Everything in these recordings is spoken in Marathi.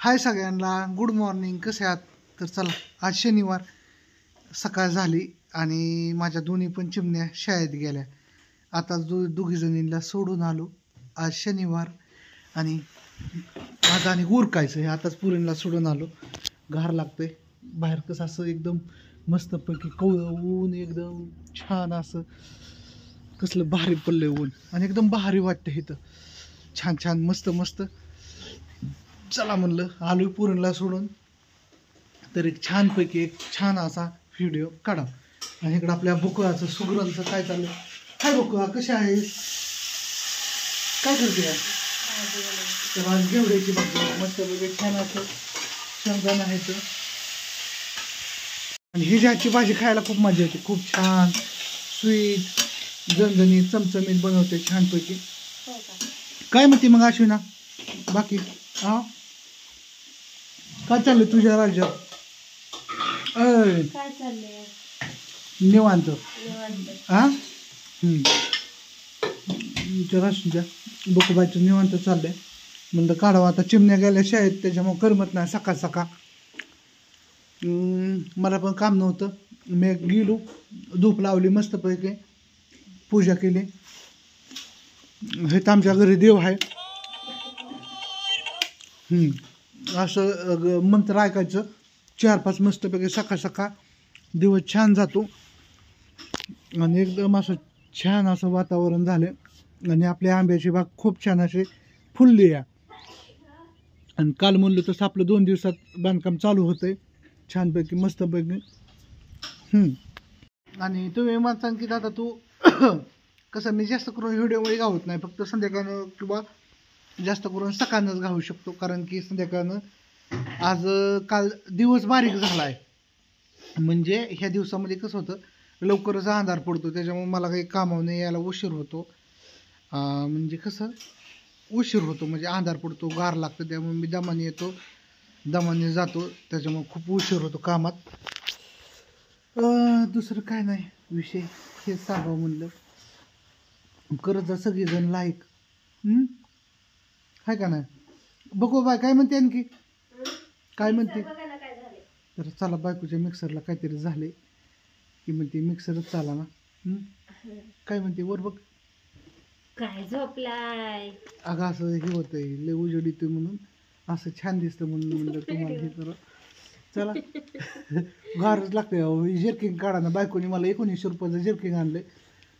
हाय सगळ्यांना, गुड मॉर्निंग. कसे आहात? तर चला, आज शनिवार सकाळ झाली आणि माझ्या दोन्ही पण चिमण्या शाळेत गेल्या. आता दोघी जणींना सोडून आलो. आज शनिवार आणि आज आणि उरकायचं आहे. आताच पुरींना सोडून आलो. गार लागतंय बाहेर. कसं असं एकदम मस्तपैकी कवळं ऊन, एकदम छान असं कसलं भारी पडलंय ऊन आणि एकदम भारी वाटतं इथं. छान छान मस्त मस्त. चला म्हणलं आलोय पुरणला सोडून, तर एक छानपैकी एक छान असा व्हिडिओ काढा. आणि इकडं आपल्या बुकळाचं सुगरणचं काय चाललं. काय बुकळा, कशा आहेस? काय करते? तर आज घेवड्याची भाजी मस्तपैकी छान असं शेंगदाणा आहे. आणि ही ज्याची भाजी खायला खूप मजा येते. खूप छान स्वीट झणझणीत चमचमीत बनवते छानपैकी. काय म्हणते मग अश्विना बाकी? हा, काय चाललंय तुझ्या राज्यात? काय चाललंय? निवांत. हा, तुझ्या बकुबाईचं निवांत चाललंय. म्हणलं काढावं. आता चिमण्या गेल्या शाळेत, त्याच्यामुळे करमत नाही सकाळ सकाळ. मला पण काम नव्हतं. मी गेलो, धूप लावली मस्तपैकी, पूजा केली. हे तर आमच्या घरी देव आहे. असं मंत्र ऐकायचं 4-5 मस्तपैकी सकाळ सकाळ. दिवस छान जातो आणि एकदम असं छान असं वातावरण झालं. आणि आपल्या आंब्याची बाग खूप छान अशी फुलली आहे. आणि काल म्हणलं तसं आपलं 2 दिवसात बांधकाम चालू होतंय छानपैकी मस्तपैकी. आणि तुम्ही म्हणता की दादा तू कसं, मी जास्त करून व्हिडिओमध्ये गावत नाही, फक्त संध्याकाळनं किंवा जास्त करून सकाळनंच घालू शकतो. कारण की संध्याकाळनं आज काल दिवस बारीक झाला आहे. म्हणजे ह्या दिवसामध्ये कसं होतं, लवकरच अंधार पडतो, त्याच्यामुळे मला काही कामावर यायला उशीर होतो. म्हणजे कसं उशीर होतो म्हणजे अंधार पडतो, गार लागतं, त्यामुळे मी दमाने येतो, दमाने जातो, त्याच्यामुळे खूप उशीर होतो कामात. दुसरं काय नाही विषय, हे सांगावं म्हणलं. करत जा सगळेजण लाईक. हाय का नाही? बघू बाय काय म्हणते आणखी, काय म्हणते. तर चला, बायकोच्या मिक्सरला काहीतरी झाले की म्हणते मिक्सरच चाला ना. काय म्हणते वर बघ. काय झोपलाय? अगं असं हे होतंय, लय उजेड येतोय म्हणून असं छान दिसतं म्हणून म्हणलं तुम्हाला हे करा. चला, गारच लागतंय. जर्किंग काढा ना. बायकोने मला 1900 रुपयाचं जर्किंग आणलंय.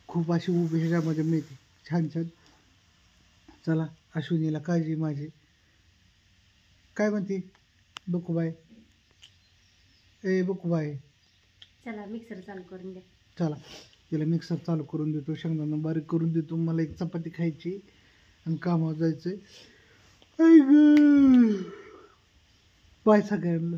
खूप अशी उभी ह्याच्यामध्ये मिळते छान छान. चला, अश्विनीला काळजी माझी. काय म्हणते बकुबाई? ए बकुबाई, चला मिक्सर चालू करून द्या. चला तिला मिक्सर चालू करून देतो, शेंगदाणा बारीक करून देतो. मला एक चपाती खायची आणि कामावर जायचंय. बाय सगळ्यांना.